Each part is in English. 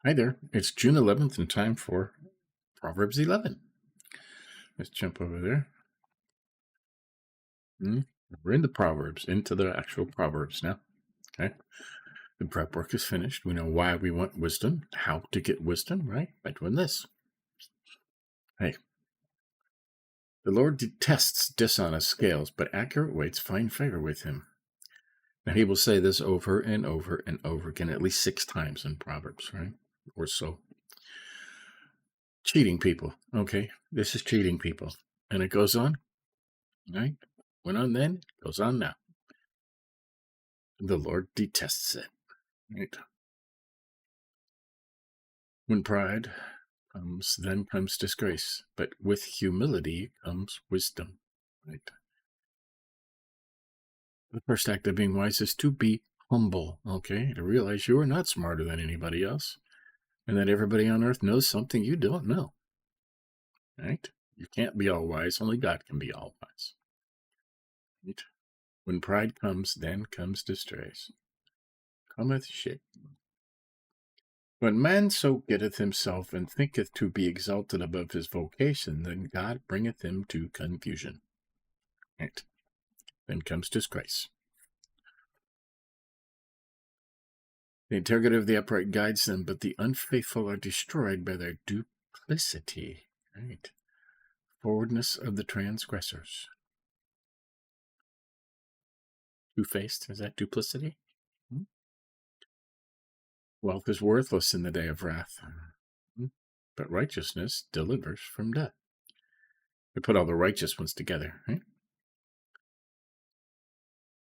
Hi there. It's June 11th and time for Proverbs 11. Let's jump over there. We're in the Proverbs, into the actual Proverbs now. Okay. The prep work is finished. We know why we want wisdom, how to get wisdom, right? By doing this. Hey, the Lord detests dishonest scales, but accurate weights find favor with him. Now, he will say this over and over and over again, at least 6 times in Proverbs, right? Or so. Cheating people. Okay. This is cheating people. And it goes on, right? Went on then, goes on now. The Lord detests it. Right? When pride comes, then comes disgrace, but with humility comes wisdom. Right? The first act of being wise is to be humble, okay? To realize you are not smarter than anybody else, and that everybody on earth knows something you don't know. Right? You can't be all wise, only God can be all wise. Right? When pride comes, then comes disgrace. Cometh shame. When man so getteth himself and thinketh to be exalted above his vocation, then God bringeth him to confusion. Right. Then comes disgrace. The integrity of the upright guides them, but the unfaithful are destroyed by their duplicity. Right. Forwardness of the transgressors. Two-faced, is that duplicity? Wealth is worthless in the day of wrath, but righteousness delivers from death. We put all the righteous ones together, right?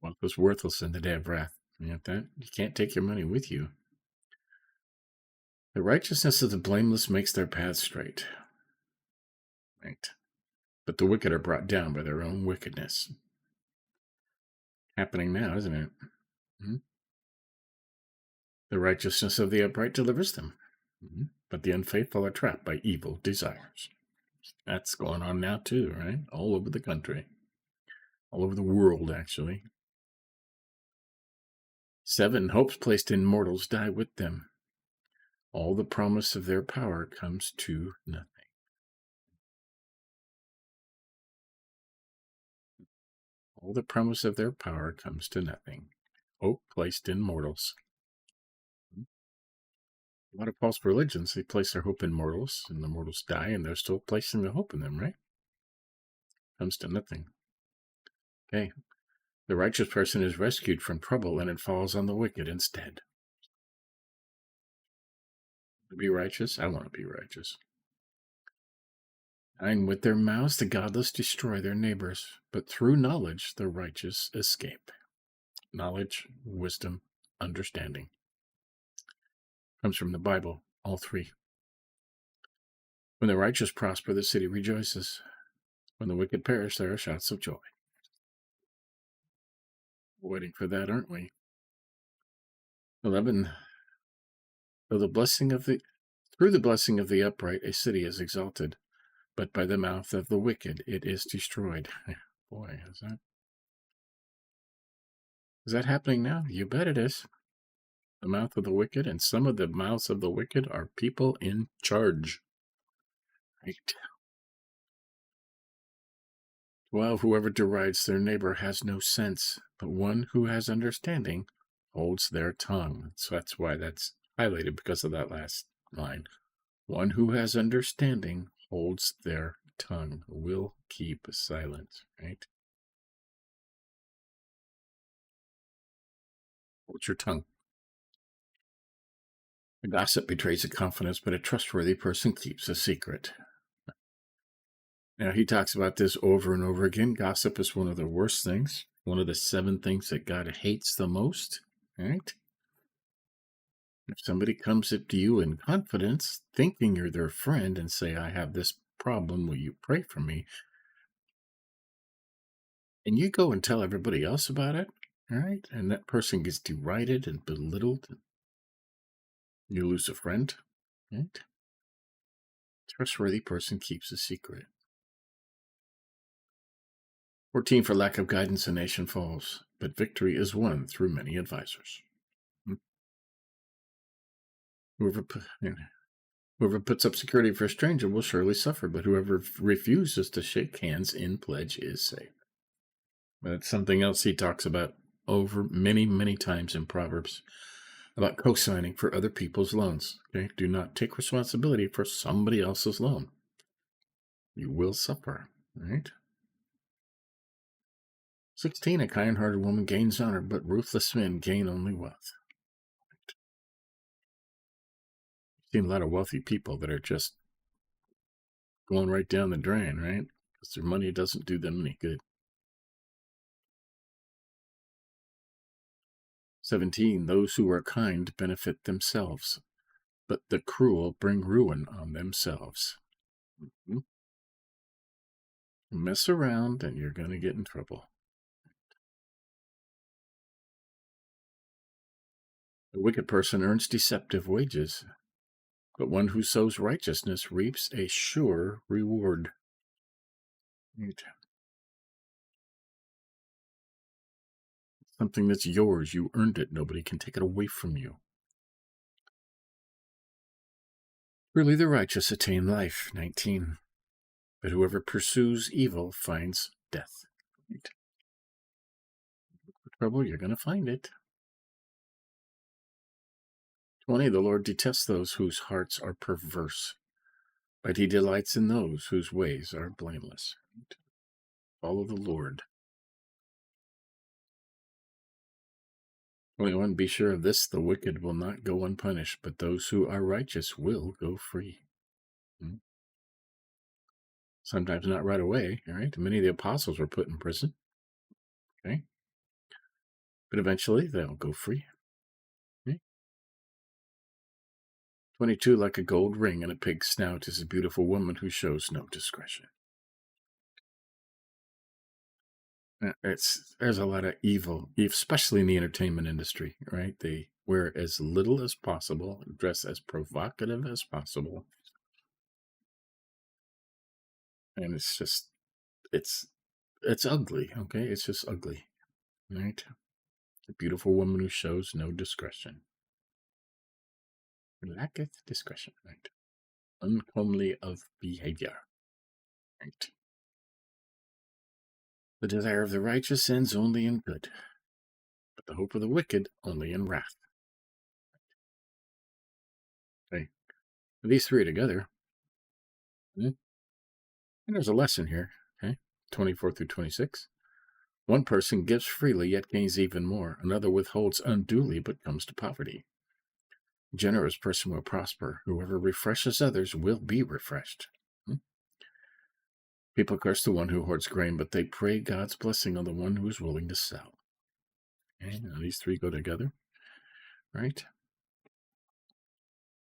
Wealth is worthless in the day of wrath. You know that? You can't take your money with you. The righteousness of the blameless makes their path straight. Right. But the wicked are brought down by their own wickedness. Happening now, isn't it? The righteousness of the upright delivers them. But the unfaithful are trapped by evil desires. That's going on now too, right? All over the country. All over the world, actually. 7, hopes placed in mortals die with them. All the promise of their power comes to nothing. All the promise of their power comes to nothing. Hope placed in mortals. A lot of false religions, they place their hope in mortals, and the mortals die, and they're still placing the hope in them, right? Comes to nothing. Okay. The righteous person is rescued from trouble, and it falls on the wicked instead. To be righteous? I want to be righteous. 9, with their mouths the godless destroy their neighbors, but through knowledge the righteous escape. Knowledge, wisdom, understanding. Comes from the Bible, all 3. When the righteous prosper, the city rejoices. When the wicked perish, there are shouts of joy. We're waiting for that, aren't we? 11. Through the blessing of the upright, a city is exalted, but by the mouth of the wicked it is destroyed. Boy, is that happening now? You bet it is. The mouth of the wicked, and some of the mouths of the wicked are people in charge. Right. 12, whoever derides their neighbor has no sense, but one who has understanding holds their tongue. So that's why that's highlighted, because of that last line. One who has understanding holds their tongue, will keep silent, right? Hold your tongue. A gossip betrays a confidence, but a trustworthy person keeps a secret. Now, he talks about this over and over again. Gossip is one of the worst things, one of the 7 things that God hates the most, right? If somebody comes up to you in confidence, thinking you're their friend, and say, I have this problem, will you pray for me? And you go and tell everybody else about it, right? And that person gets derided and belittled. You lose a friend, right? Trustworthy person keeps a secret. 14, for lack of guidance, a nation falls, but victory is won through many advisors. Whoever puts up security for a stranger will surely suffer, but whoever refuses to shake hands in pledge is safe. That's something else he talks about over many, many times in Proverbs about co-signing for other people's loans. Okay, do not take responsibility for somebody else's loan. You will suffer, right? 16, a kind-hearted woman gains honor, but ruthless men gain only wealth. I've seen a lot of wealthy people that are just going right down the drain, right? Because their money doesn't do them any good. 17, those who are kind benefit themselves, but the cruel bring ruin on themselves. Mess around and you're going to get in trouble. A wicked person earns deceptive wages, but one who sows righteousness reaps a sure reward. Right. Something that's yours, you earned it. Nobody can take it away from you. Really, the righteous attain life. 19. But whoever pursues evil finds death. Right. Look for trouble, you're going to find it. 20. The Lord detests those whose hearts are perverse, but he delights in those whose ways are blameless. Right. Follow the Lord. 21. Be sure of this, the wicked will not go unpunished, but those who are righteous will go free. Sometimes not right away, all right? Many of the apostles were put in prison, okay? But eventually they'll go free. Okay? 22, like a gold ring in a pig's snout is a beautiful woman who shows no discretion. There's a lot of evil, especially in the entertainment industry, right? They wear as little as possible, dress as provocative as possible. And it's just, it's ugly, okay? It's just ugly, right? A beautiful woman who shows no discretion. Lacketh discretion, right? Uncomely of behavior, right? The desire of the righteous ends only in good, but the hope of the wicked only in wrath. Okay, these three together, and there's a lesson here. Okay, 24 through 26. One person gives freely yet gains even more. Another withholds unduly but comes to poverty. A generous person will prosper. Whoever refreshes others will be refreshed. People curse the one who hoards grain, but they pray God's blessing on the one who is willing to sell. Okay, now these three go together, right?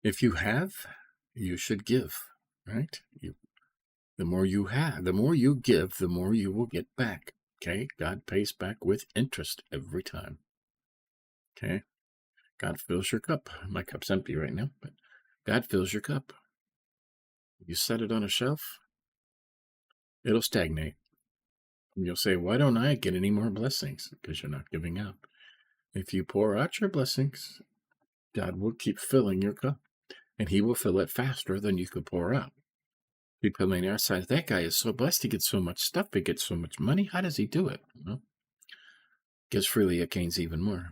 If you have, you should give, right? The more you have, the more you give, the more you will get back. Okay, God pays back with interest every time. Okay, God fills your cup. My cup's empty right now, but God fills your cup. You set it on a shelf, it'll stagnate. And you'll say, why don't I get any more blessings? Because you're not giving out. If you pour out your blessings, God will keep filling your cup, and he will fill it faster than you could pour out. People on the outside, that guy is so blessed. He gets so much stuff. He gets so much money. How does he do it? Well, gives freely, it gains even more.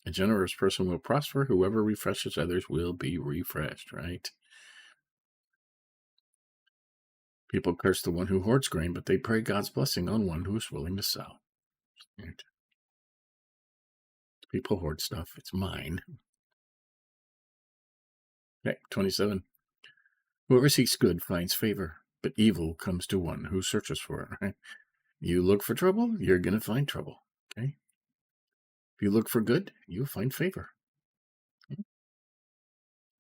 A generous person will prosper. Whoever refreshes others will be refreshed, right? People curse the one who hoards grain, but they pray God's blessing on one who is willing to sell. Right? People hoard stuff. It's mine. Okay, 27. Whoever seeks good finds favor, but evil comes to one who searches for it, right? You look for trouble, you're going to find trouble, okay? If you look for good, you'll find favor.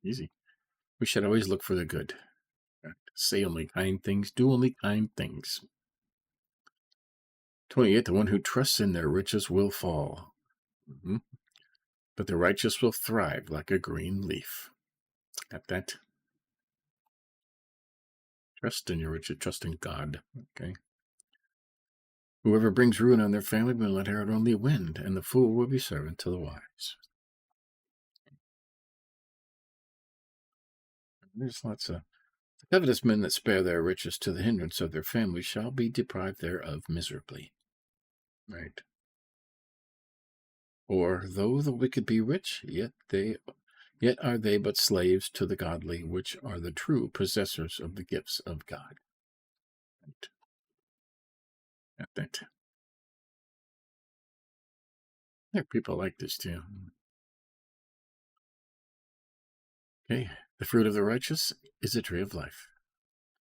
Easy. We should always look for the good. Say only kind things, do only kind things. 28, the one who trusts in their riches will fall. But the righteous will thrive like a green leaf. Got that? Trust in your riches, trust in God. Okay. Whoever brings ruin on their family will inherit only wind, and the fool will be servant to the wise. There's lots of covetous men that spare their riches to the hindrance of their family shall be deprived thereof miserably. Right. Or though the wicked be rich, yet are they but slaves to the godly, which are the true possessors of the gifts of God. Right. I think there are people like this too. Okay. The fruit of the righteous is a tree of life.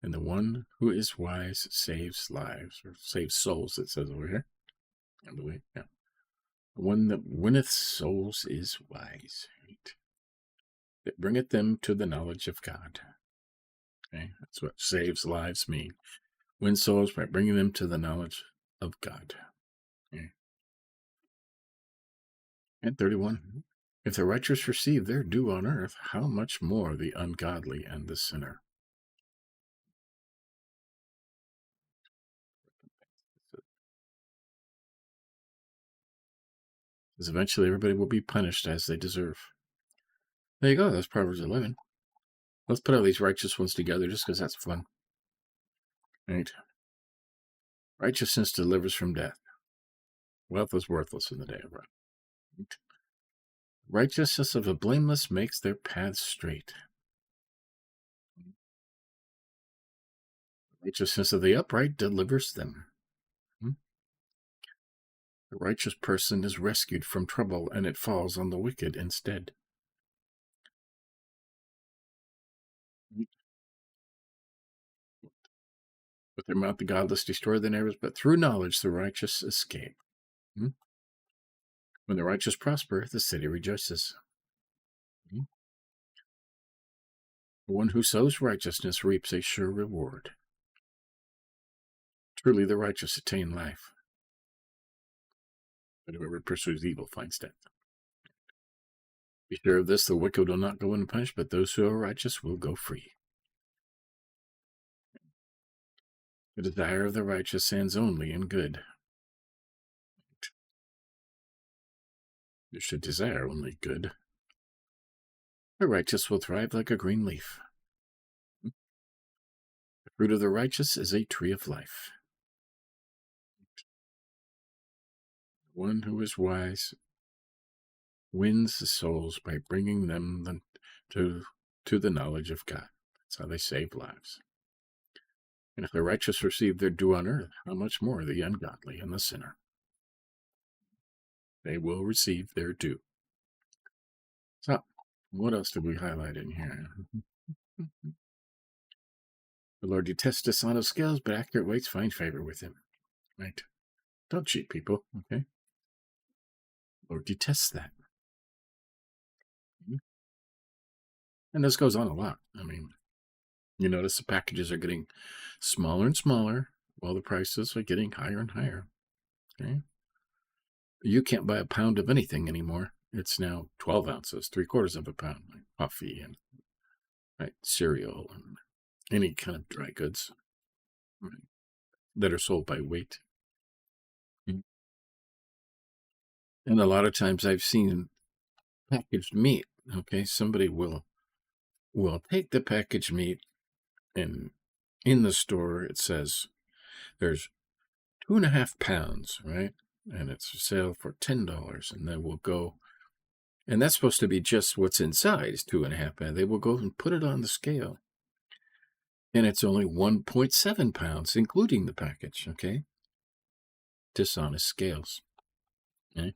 And the one who is wise saves lives, or saves souls, it says over here. I believe. Yeah. The one that winneth souls is wise. Right? That bringeth them to the knowledge of God. Okay. That's what saves lives mean. Win souls by bringing them to the knowledge of God. Okay. And 31. If the righteous receive their due on earth, how much more the ungodly and the sinner? Because eventually everybody will be punished as they deserve. There you go. That's Proverbs 11. Let's put all these righteous ones together just because that's fun. Right? Righteousness delivers from death. Wealth is worthless in the day of wrath. Right? Righteousness of the blameless makes their paths straight. Righteousness of the upright delivers them. The righteous person is rescued from trouble, and it falls on the wicked instead. With their mouth the godless destroy their neighbors, but through knowledge the righteous escape. When the righteous prosper, the city rejoices. The one who sows righteousness reaps a sure reward. Truly the righteous attain life, but whoever pursues evil finds death. Be sure of this, the wicked will not go unpunished, but those who are righteous will go free. The desire of the righteous ends only in good. You should desire only good. The righteous will thrive like a green leaf. The fruit of the righteous is a tree of life. One who is wise wins the souls by bringing them to the knowledge of God. That's how they save lives. And if the righteous receive their due on earth, how much more the ungodly and the sinner? They will receive their due. So, what else did we highlight in here? The Lord detests dishonest scales, but accurate weights find favor with him. Right? Don't cheat people, okay? The Lord detests that. And this goes on a lot. I mean, you notice the packages are getting smaller and smaller while the prices are getting higher and higher. Okay? You can't buy a pound of anything anymore. It's now 12 ounces, 3/4 of a pound, like coffee and cereal and any kind of dry goods that are sold by weight. And a lot of times I've seen packaged meat. Okay, somebody will take the packaged meat, and in the store it says there's 2.5 pounds, right? And it's for sale for $10, and then we'll go, and that's supposed to be just what's inside is 2.5 pounds. They will go and put it on the scale, and it's only 1.7 pounds, including the package. Okay, dishonest scales. Okay,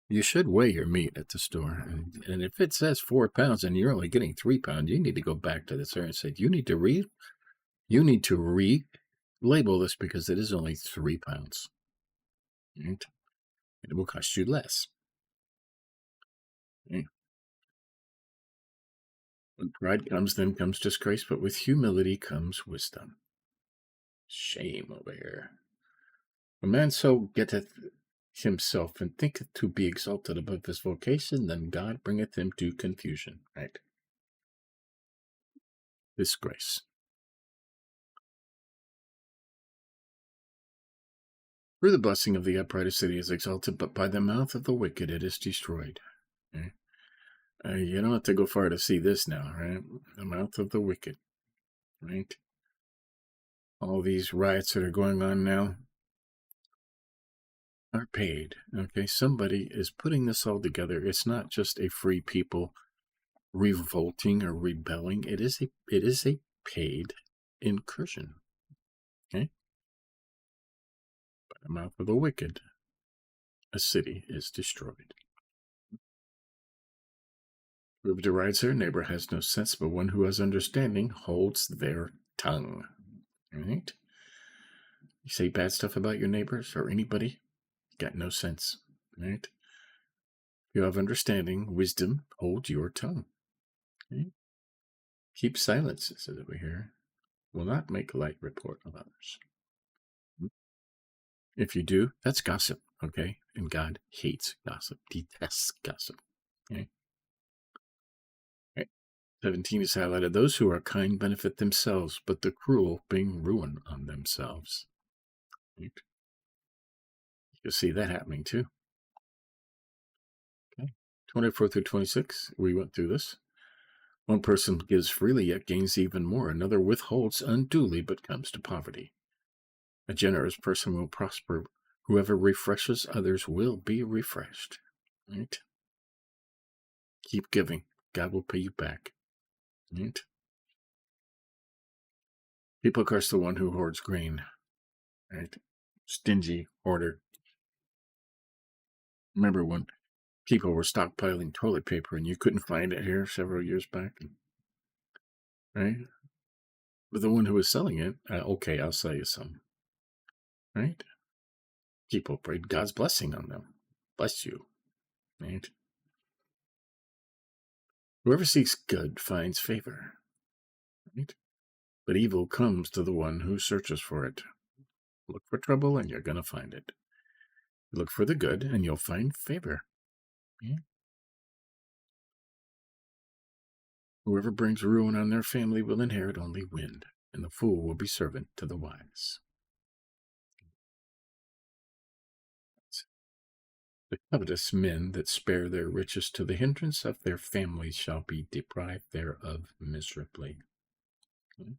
you should weigh your meat at the store, and if it says 4 pounds and you're only getting 3 pounds, you need to go back to the store and say you need to relabel this because it is only 3 pounds. Right? It will cost you less. Okay. When pride comes, then comes disgrace, but with humility comes wisdom. Shame over here. A man so getteth himself and thinketh to be exalted above his vocation, then God bringeth him to confusion. Right? Disgrace. Through the blessing of the upright a city is exalted, but by the mouth of the wicked it is destroyed. Okay? You don't have to go far to see this now, right? The mouth of the wicked, right? All these riots that are going on now are paid. Okay, somebody is putting this all together. It's not just a free people revolting or rebelling. It is a paid incursion. Okay, by the mouth of the wicked, a city is destroyed. Whoever derides their neighbor has no sense, but one who has understanding holds their tongue. Right? You say bad stuff about your neighbors or anybody, you got no sense. Right? You have understanding, wisdom, hold your tongue. Right? Keep silence, it says over here. Will not make light report of others. If you do, that's gossip, okay? And God hates gossip, detests gossip. Okay? Right. 17 is highlighted. Those who are kind benefit themselves, but the cruel bring ruin on themselves. Right? You'll see that happening too. Okay. 24 through 26, we went through this. One person gives freely, yet gains even more. Another withholds unduly, but comes to poverty. A generous person will prosper. Whoever refreshes others will be refreshed. Right? Keep giving. God will pay you back. Right? People curse the one who hoards grain. Right? Stingy hoarder. Remember when people were stockpiling toilet paper and you couldn't find it here several years back? Right? But the one who was selling it, okay, I'll sell you some. Right? People prayed God's blessing on them. Bless you. Right? Whoever seeks good finds favor. Right? But evil comes to the one who searches for it. Look for trouble and you're going to find it. Look for the good and you'll find favor. Yeah. Whoever brings ruin on their family will inherit only wind, and the fool will be servant to the wise. The covetous men that spare their riches to the hindrance of their families shall be deprived thereof miserably. Okay.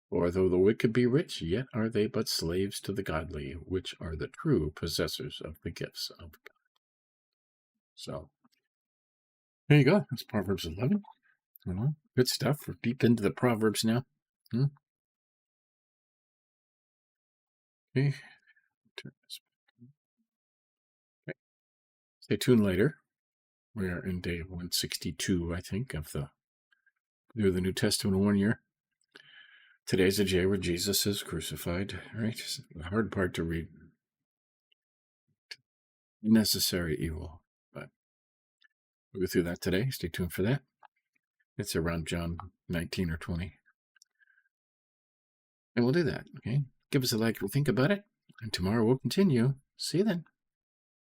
For though the wicked be rich, yet are they but slaves to the godly, which are the true possessors of the gifts of God. So, there you go. That's Proverbs 11. Good stuff. We're deep into the Proverbs now. Okay. Stay tuned later. We are in day 162, I think, of the New Testament in 1 year. Today's a day where Jesus is crucified, right? It's the hard part to read. Necessary evil. But we'll go through that today. Stay tuned for that. It's around John 19 or 20. And we'll do that, okay? Give us a like if you think about it. And tomorrow we'll continue. See you then.